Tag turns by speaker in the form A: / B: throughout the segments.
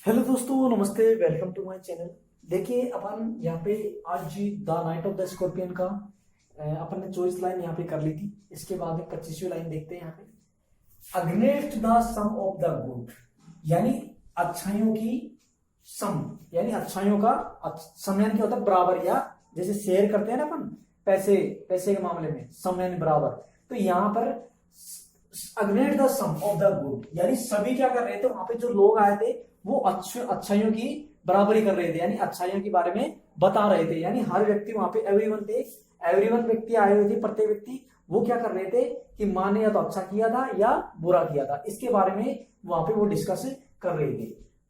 A: Hello दोस्तों, नमस्ते। Welcome to my channel. देखिए, अपन यहाँ पे आज the night of the scorpion का अपन ने चॉइस लाइन यहाँ पे कर ली थी। इसके बाद में 25वीं लाइन देखते हैं यहाँ पे। Against the sum of the good, यानी अच्छाइयों की सम, यानी अच्छाइयों का सम यानी क्या होता है? बराबर, या जैसे शेयर करते हैं ना अपन पैसे पैसे के मामले में सम यानी बराबर। तो यहाँ पर against the sum of the good, यानी सभी क्या कर रहे थे? वहां पे जो लोग आए थे वो अच्छाइयों की बराबरी कर रहे थे, यानी अच्छाइयों के बारे में बता रहे थे। यानी हर व्यक्ति वहां पे एवरीवन थे, एवरीवन व्यक्ति आए हुए थे। प्रत्येक व्यक्ति वो क्या कर रहे थे कि माँ ने या तो अच्छा किया था या बुरा किया था, इसके बारे में वहां पे वो डिस्कस कर रहे थे।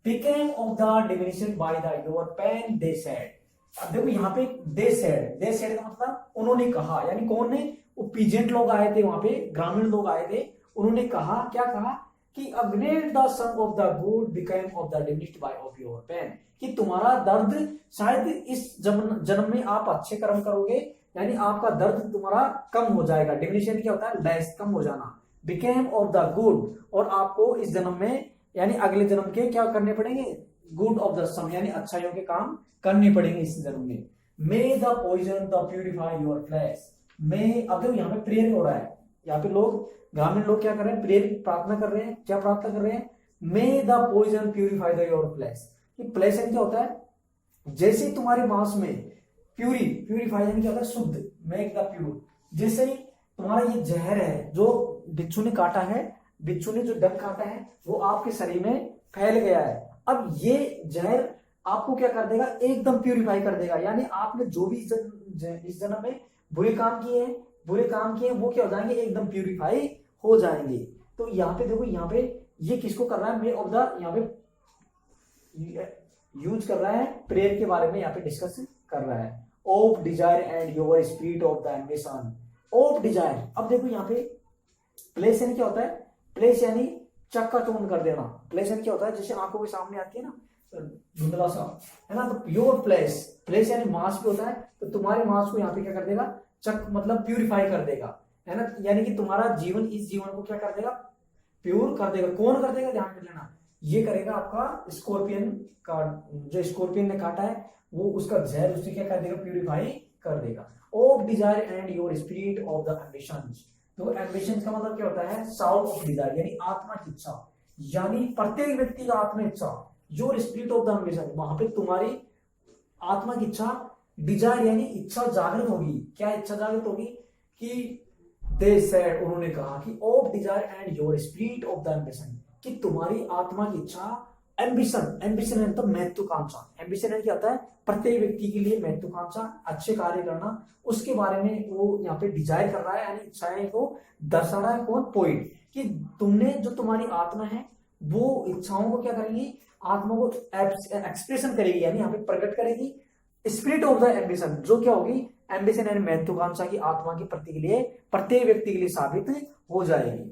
A: Became of the diminution by the your pain they said. अब देखो यहाँ पे दे सेड का मतलब उन्होंने कहा, यानी कौन ने? वो पीजेंट लोग आए थे, वहां पे ग्रामीण लोग आए थे। उन्होंने कहा, क्या कहा कि against the sum of the good became of the diminished by of your pain, कि तुम्हारा दर्द शायद इस जन्म में आप अच्छे कर्म करोगे, यानी आपका दर्द तुम्हारा कम हो जाएगा। डिमिनिशन क्या होता है? लेस, कम हो जाना। बिकेम ऑफ द गुड, और आपको इस जन्म में यानी अगले जन्म के क्या करने पड़ेंगे? गुड ऑफ द सम, यानी अच्छाइयों के काम करने पड़ेंगे इस जन्म में। May the poison the purify your flesh. May, अब देखो यहाँ पे प्रेयर हो रहा है। यहाँ पे लोग, ग्रामीण लोग क्या कर रहे हैं? प्रेयर, प्रार्थना कर रहे हैं। क्या प्रार्थना कर रहे हैं? May the poison purify the your flesh. कि फ्लैश क्या होता है? जैसे तुम्हारे मांस में प्यूरिफाई यानी क्या होता है? शुद्ध, मेक द प्यूर। जैसे तुम्हारा ये जहर है जो बिच्छू ने काटा है, बिच्छू ने जो डंक काटा है वो आपके शरीर में फैल गया है। अब ये जहर आपको क्या कर देगा? एकदम प्यूरिफाई कर देगा। यानी आपने जो भी इस जन्म में बुरे काम किए हैं वो क्या हो जाएंगे? एकदम प्यूरिफाई हो जाएंगे। तो यहाँ पे देखो, यहाँ पे ये किसको कर रहा है? मे ऑफ द, यहाँ पे यूज कर रहा है, प्रेयर के बारे में यहाँ पे डिस्कस कर रहा है। Of desire and your spirit of the ambition. Of desire, अब देखो यहाँ पे प्लेस यानी क्या होता है? प्लेस यानी चक्काचौंध कर देना। प्लेस यानी क्या होता है? जैसे आंखों के सामने आती है ना धुंधला सा, है ना? तो योर प्लेस, प्लेस यानी मास भी होता है। तो तुम्हारे मास को यहाँ पे क्या कर देगा? चक मतलब प्यूरिफाई कर देगा, है ना? यानी कि तुम्हारा जीवन, इस जीवन को क्या कर देगा? प्योर कर देगा। कौन कर देगा? ध्यान कर लेना, ये करेगा आपका स्कॉर्पियन का, जो स्कॉर्पियन ने काटा है वो, उसका जहर उसने क्या कर देगा? प्यूरिफाई कर देगा। Of desire and your spirit of the ambition. तो एम्बिशन का मतलब क्या होता है? साउल ऑफ डिजायर, यानी आत्मा की इच्छा, यानी प्रत्येक व्यक्ति का आत्मा इच्छा। Your spirit of the ambition, वहां पे तुम्हारी आत्मा की इच्छा, डिजायर यानी इच्छा जागृत होगी। क्या इच्छा जागृत होगी? कि दे सेड, उन्होंने कहा कि of desire and your spirit of the ambition, कि तुम्हारी आत्मा की इच्छा, एम्बिशन, एम्बिशन है तो महत्वाकांक्षा। एम्बिशन है क्या होता है? प्रत्येक व्यक्ति के लिए महत्वाकांक्षा, अच्छे कार्य करना, उसके बारे में वो यहाँ पे डिजायर कर रहा है, यानी इच्छाएं को दर्शा रहा है। कौन? पोइट। कि तुमने, जो तुम्हारी आत्मा है वो इच्छाओं को क्या करेगी? आत्मा को एक्सप्रेशन करेगी, यानी यहाँ पे प्रकट करेगी। स्पिरिट ऑफ द एम्बिशन, जो क्या होगी? एम्बिशन यानी महत्वाकांक्षा की आत्मा की प्रति के लिए, प्रत्येक व्यक्ति के लिए साबित हो जाएगी।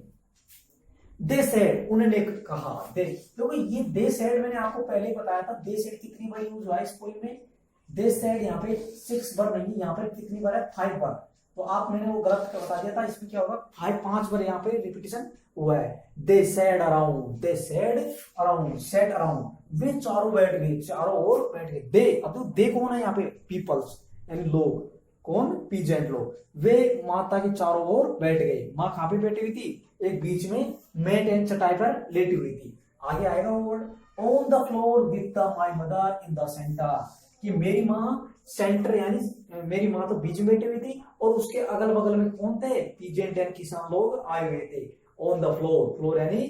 A: दे सेड, उन्होंने कहा। दे, देखो ये दे सेड मैंने आपको पहले ही बताया था। दे सेड कितनी बार यूज हुआ है इस पोएम में? दे सेड यहाँ पे 6 बार नहीं, यहाँ पे कितनी बार है? 5 बार। तो आप, मैंने वो गलत बता दिया था, इसमें क्या होगा? 5 बार यहाँ पे रिपीटिशन हुआ है। They sat around, they sat around, sat around, वे चारों बैठ गए, चारों ओर बैठ गए। दे, अब तो दे कौन है यहाँ पे? पीपल्स, यानी लोग। कौन? पीजेंट लोग। वे माता के चारों ओर बैठ गए। माँ कहाँ पे बैठी हुई थी? एक बीच में मेट एंड चटाई पर लेटी हुई थी। आगे आएगा वो word, on the floor with the my mother in the centre, कि मेरी माँ सेंटर, यानी मेरी माँ तो बीच में बैठी हुई थी, और उसके अगल बगल में कौन थे? पीजेंट एंड किसान लोग आए हुए थे। ऑन द फ्लोर, फ्लोर यानी,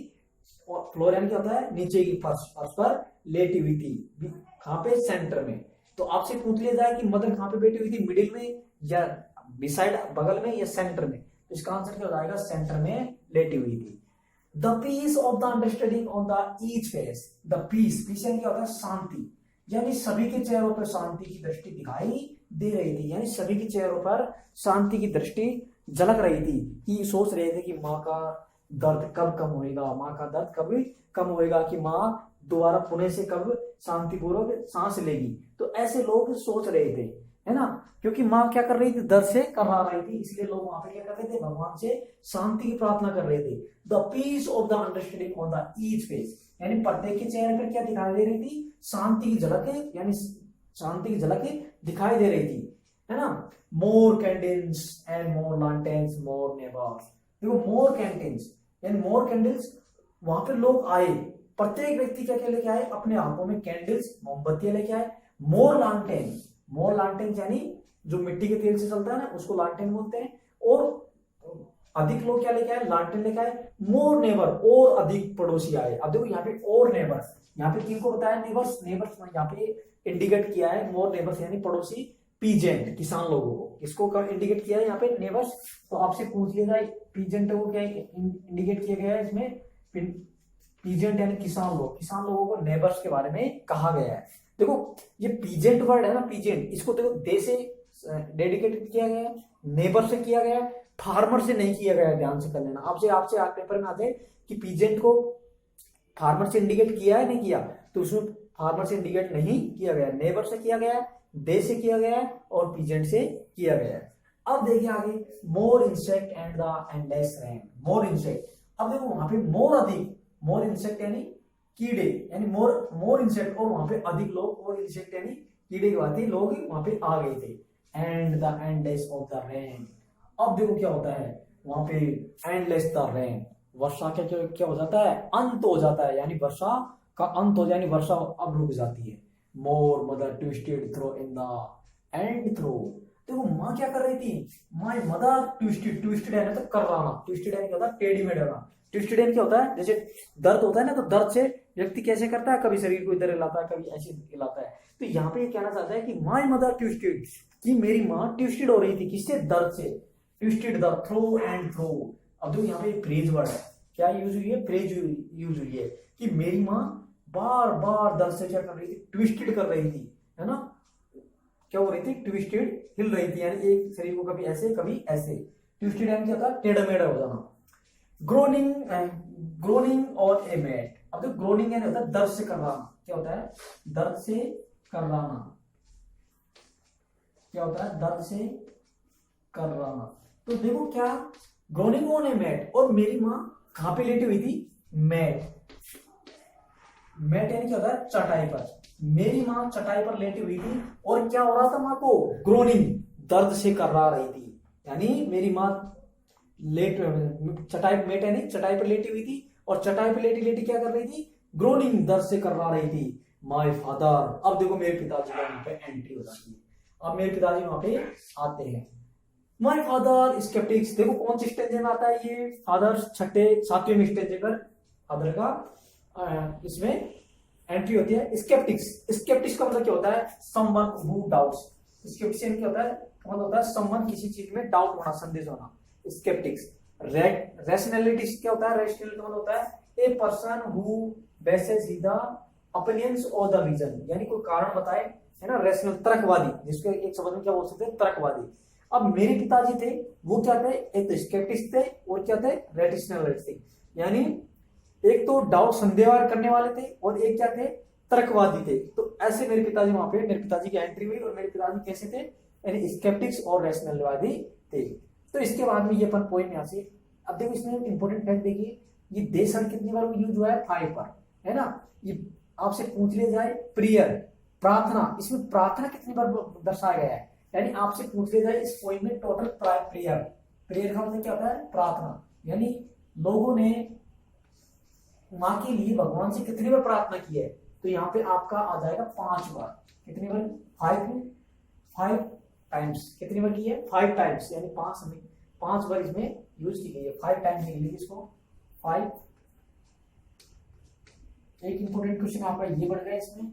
A: फ्लोर यानी क्या होता है? नीचे की फर्श, फर्श पर लेटी हुई थी। कहाँ पे? सेंटर में। तो आपसे पूछ लिया जाए कि मदर कहाँ पे बैठी हुई थी? मिडिल में, या बिसाइड, बगल में, या सेंटर में? तो इसका आंसर क्या हो जाएगा? सेंटर में लेटी हुई थी। The peace of the understanding on the each face. The peace, peace यानी क्या होता है? शांति, यानी सभी के चेहरों पर शांति की दृष्टि दिखाई दे रही थी। यानी सभी के चेहरों पर शांति की दृष्टि झलक रही थी, कि सोच रहे थे कि माँ का दर्द कब कम होएगा, माँ का दर्द कब कम होएगा, कि माँ दोबारा पुणे से कब शांतिपूर्वक सांस लेगी। तो ऐसे लोग सोच रहे थे। है ना, क्योंकि माँ क्या कर रही थी, दर्द से करा रही थी, इसलिए लोग वहां पे क्या कर रहे थे, भगवान से शांति की प्रार्थना कर रहे थे। The peace of the understanding on the each face, यानी प्रत्येक के चेहरे पर क्या दिखाई दे रही थी, शांति की झलक, यानी शांति की झलक दिखाई दे रही थी, है ना। More candles and more lanterns more neighbours, देखो मोर कैंडल्स यानी मोर कैंडल्स, वहां पे लोग आए, प्रत्येक व्यक्ति क्या क्या लेके आए, अपने हाथों में कैंडल्स मोमबत्तियां लेके आए। मोर लालटेन, मोर लालटेन यानी जो मिट्टी के तेल से चलता है ना, उसको लालटेन बोलते हैं। और अधिक लोग क्या लेके आए, लालटेन लेके आए। मोर नेबर, और अधिक पड़ोसी आए। अब देखो यहाँ पे और नेबर्स, यहाँ पे किनको बताया, नेबर्स, नेबर्स यहाँ पे इंडिकेट किया है, मोर नेबर्स यानी पड़ोसी, पीजेंट किसान लोगों को, इसको इंडिकेट किया है यहाँ पे नेबर्स। तो आपसे पूछ लिया जाए पीजेंट को क्या इंडिकेट किया गया है इसमें, पीजेंट यानी किसान लोग, किसान लोगों को नेबर्स के बारे में कहा गया है। देखो ये पीजेंट वर्ड है ना, पीजेंट, इसको देखो दे से डेडिकेटेड किया गया है, नेबर से किया गया है, फार्मर से नहीं किया गया है, ध्यान से कर लेना। आपसे आपसे पेपर में आते हैं कि पीजेंट को फार्मर से इंडिकेट किया है, नहीं किया, तो उसमें फार्मर से इंडिकेट नहीं किया गया, नेबर से किया गया है, दे से किया गया है, और पीजेंट से किया गया है। अब देखिए आगे, more insect and the endless rain, more insect. अब देखो वहां पे मोर अधिक, मोर इंसेक्ट यानी कीड़े, यानी मोर इंसेक्ट, और वहां पे अधिक लोग, और इंसेक्ट यानी कीड़े की बात है, लोग वहां पे आ गए थे। And the endless of the rain, अब देखो क्या होता है वहां पे, एंडलेस द रेन, वर्षा क्या क्या क्या हो जाता है, अंत हो जाता है, यानी वर्षा का अंत हो जाए, यानी वर्षा अब रुक जाती है। More mother twisted through in the end through, देखो माँ क्या कर रही थी, माय मदर ट्विस्टेड, ट्विस्टेड है ना तो कर्राना, ट्विस्टेड है क्या होता है, टेढ़ी मेढ़ी होना। ट्विस्टेड है क्या होता है, जैसे दर्द होता है ना, तो दर्द से व्यक्ति कैसे करता है, कभी शरीर को इधर हिलाता है, कभी ऐसे हिलाता है। तो यहाँ पे ये कहना चाहता है कि माय मदर ट्विस्टेड, कि मेरी माँ ट्विस्टेड हो रही थी, किससे, दर्द से। Twisted the through and through, अब देखो यहाँ पे फ्रेज वर्ड है, क्या यूज हुई है, फ्रेज यूज हुई है, कि मेरी माँ बार बार दर्द से क्या कर रही थी, ट्विस्टेड कर रही थी, है ना, क्या हो रही थी, ट्विस्टेड, हिल रही थी, यानी एक शरीर को कभी ऐसे कभी ऐसे। ट्विस्टेड यानी क्या था, टेढ़ा मेढ़ा हो जाना। ग्रोनिंग, ग्रोनिंग और ए मैट, अब तो ग्रोनिंग यानी होता है दर्द से करवाना, क्या होता है, दर्द से करवाना, क्या होता है, दर्द से करवाना। तो देखो क्या, ग्रोनिंग ऑन ए मैट, और मेरी माँ कहां पे लेटी हुई थी, मैट, मैट यानी क्या होता है, चटाई पर, मेरी माँ चटाई पर लेटी हुई थी, और क्या हो रहा था माँ को, ग्रोनिंग, दर्द से करवा रही थी, यानी मेरी माँ लेट, चटाई, मेट यानी चटाई पर लेटी हुई थी, और चटाई पर लेटी लेटी क्या कर रही थी, ग्रोनिंग, दर्द से करवा रही थी। माय फादर, अब देखो मेरे पिताजी का वहां पे एंट्री हो जाती है, अब मेरे पिताजी वहां पे आते हैं। माय फादर स्केप्टिक्स, देखो कौन सी स्टेंजे में आता है ये, फादर छठे सातवें स्टेंजे पर फादर का इसमें एंट्री होती है। स्केप्टिक्स, स्केप्टिक्स का मतलब क्या होता है, समवन हु डाउट्स, स्केप्टिक्स क्या होता है, मतलब होता है समवन, किसी चीज में डाउट होना, संदेह होना, स्केप्टिक्स। रैशनैलिटी क्या होता है, रैशनल मतलब होता है a person who bases the opinions और द रीजन, यानी कोई कारण बताए, है ना, रैशनल, तर्कवादी, जिसको एक शब्द में क्या बोल सकते हैं, तर्कवादी। अब मेरे पिताजी थे, वो क्या थे, एक तो स्केप्टिक्स थे, और क्या थे, रैशनलिस्ट, यानी एक तो डाउट, संदेह करने वाले थे, और एक क्या थे, तर्कवादी थे। तो ऐसे मेरे पिताजी वहां पे, मेरे पिताजी की एंट्री हुई, और मेरे पिताजी कैसे थे, यानी स्केप्टिक्स और रैशनलवादी थे। तो इसके बाद में ये अपन पॉइंट यहां से, अब देखो इसमें इंपॉर्टेंट फैक्ट देखिए, ये दे शब्द कितनी बार यूज हुआ है, 5 बार, है ना। ये आपसे पूछ लिया जाए प्रेयर, प्रार्थना, इसमें प्रार्थना कितनी बार दर्शाया गया है, यानी आपसे पूछ लिया जाए इस पॉइंट में टोटल प्रेयर, प्रेयर का मतलब क्या होता है, प्रार्थना, यानी लोगों ने माँ के लिए भगवान से कितनी बार प्रार्थना की है, तो यहाँ पे आपका आ जाएगा 5 बार, कितनी बार, 5 टाइम्स, कितनी बार की है, 5 टाइम्स, यानी 5 बार इसमें यूज की गई है, 5 टाइम्स लिख लीजिए इसको, 5। एक इंपोर्टेंट क्वेश्चन आपका ये बढ़ गया इसमें,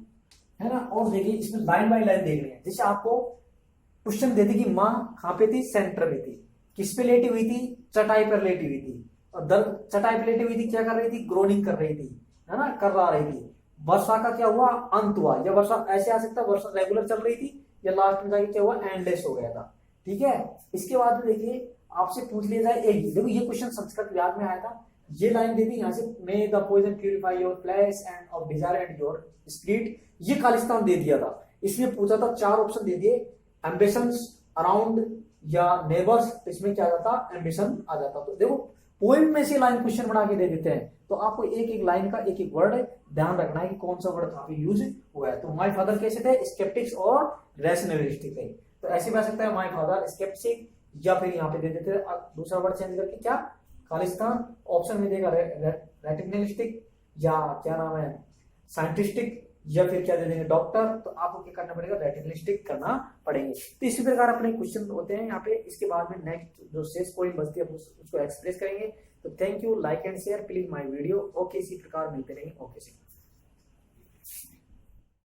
A: है ना। और देखिए इसमें लाइन बाय लाइन देख रहे हैं, जैसे आपको क्वेश्चन दे दी कि माँ कहां पे थी, सेंटर में थी, किस पे लेटी हुई थी, चटाई पर लेटी हुई थी, और दर्द, चटाई पर लेटी हुई थी, क्या कर रही थी, ग्रोनिंग कर रही थी, है ना, करवा रही थी। वर्षा का क्या हुआ, अंत हुआ, या वर्षा ऐसे आ सकता है, वर्षा रेगुलर चल रही थी, या लास्ट में जाके क्या हुआ, एंडलेस हो गया था, ठीक है। इसके बाद में देखिए आपसे पूछ लिया जाए, एक देखो ये क्वेश्चन संस्कृत विभाग में आया था, ये लाइन दे दी यहाँ से, may the poison purify your flesh and of desire and your spirit, ये खालिस्तान दे दिया था। इसमें पूछा था, 4 ऑप्शन दे दिए, एम्बिशंस अराउंड या नेबर्स, इसमें क्या आ जाता, एम्बिशन आ जाता। तो देखो पोइम में से लाइन क्वेश्चन बना के दे देते हैं, तो आपको एक एक लाइन का एक एक वर्ड ध्यान रखना है कि कौन सा वर्ड कहाँ पे यूज हुआ है। तो माय फादर कैसे थे, स्केप्टिक्स और रैशनलिस्टिक थे। तो ऐसे भी आ सकता है माय फादर स्केप्टिक, या फिर यहाँ पे दे देते हैं दूसरा वर्ड चेंज करके क्या, खालिस्तान। ऑप्शन में देगा रैशनलिस्टिक, या क्या नाम है साइंटिस्टिक, या फिर क्या दे देंगे डॉक्टर। तो आपको क्या करना पड़ेगा, रैशनलिस्टिक करना पड़ेंगे। तो इसी प्रकार अपने क्वेश्चन होते हैं यहाँ पे। इसके बाद में नेक्स्ट जो शेष पॉइंट बचती है उसको एक्सप्रेस करेंगे। तो thank you, like and share please my video. Okay, इसी प्रकार मिलते रहेंगे। ओके।